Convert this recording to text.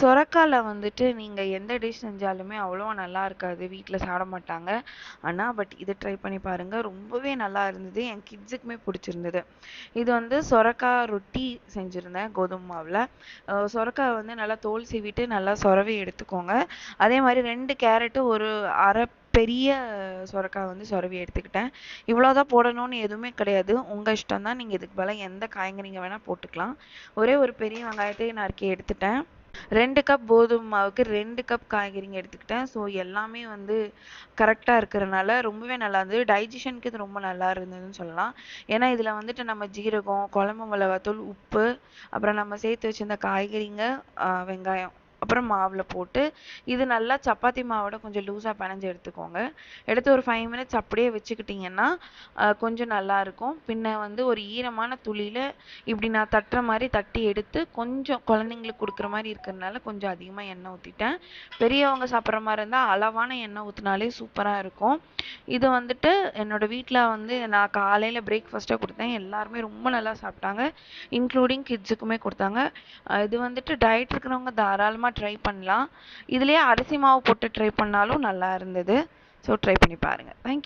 சொரக்கால வந்துட்டு நீங்க எந்த டிஷ் செஞ்சாலுமே அவ்வளவா நல்லா இருக்காது. வீட்ல சாப்பிட மாட்டாங்க. பட் இத ட்ரை பண்ணி பாருங்க. ரொம்பவே நல்லா இருந்தது. என் கிட்ஸுக்குமே பிடிச்சிருந்தது. இது வந்து சொரக்கா ரொட்டி செஞ்சிருந்தேன் கோதும மாவுல. சொரக்காவ வந்து நல்லா தோல் சீவிட்டு நல்லா சொரவி எடுத்துக்கோங்க. அதே மாரி 2 கேரட்டு, ஒரு 1/2 பெரிய சொரக்கா வந்து சொரவி எடுத்துக்கிட்டேன். இவ்வளோதான் போடணும்னு எதுவுமே கிடையாது. உங்க இஷ்டம் தான். நீங்க இதுக்கு பதிலா எந்த காய்கறிங்க வேணா போட்டுக்கலாம். ஒரே ஒரு பெரிய வெங்காயத்தையும் நறுக்கி எடுத்துட்டேன். 2 கப் கோதும மாவுக்கு 2 கப் காய்கறிங்க எடுத்துக்கிட்டேன். ஸோ எல்லாமே வந்து கரெக்ட்டா இருக்கிறனால ரொம்பவே நல்லா இருந்தது. டைஜஷனுக்கு இது ரொம்ப நல்லா இருந்ததுன்னு சொல்லலாம். ஏன்னா இதில வந்துட்டு நம்ம ஜீரகம், குழம்பு மிளகாத்தூள், உப்பு, அப்புறம் நம்ம சேர்த்து வச்சிருந்த காய்கறிங்க, வெங்காயம், அப்புறம் மாவுல போட்டு இது நல்லா சப்பாத்தி மாவோட கொஞ்சம் லூஸா பெனஞ்சு எடுத்துக்கோங்க. எடுத்து ஒரு 5 மினிட்ஸ் அப்படியே வச்சுக்கிட்டிங்கன்னா கொஞ்சம் நல்லாயிருக்கும். பின்ன வந்து ஒரு ஈரமான துணியில இப்படி நான் தட்டுற மாரி தட்டி எடுத்து கொஞ்சம் குழந்தைங்களுக்கு குடுக்குற மாரி இருக்கிறனால கொஞ்சம் அதிகமா எண்ணெய் ஊத்திட்டேன். பெரியவங்க சாப்பிடுற மாரி இருந்தா அளவான எண்ணெய் ஊத்துனாலே சூப்பரா இருக்கும். இது வந்துட்டு என்னோட வீட்ல வந்து நான் காலையில பிரேக்ஃபாஸ்ட்டா குடுத்தேன். எல்லாருமே ரொம்ப நல்லா சாப்பிட்டாங்க. இன்க்ளூடிங் கிட்ஸுக்குமே குடுத்தாங்க. இது வந்துட்டு டயட் இருக்கிறவங்க தாராளமா ட்ரை பண்ணலாம். இதுலயே அரிசி மாவு போட்டு ட்ரை பண்ணாலும் நல்லா இருந்தது. ஸோ ட்ரை பண்ணி பாருங்க. Thank you.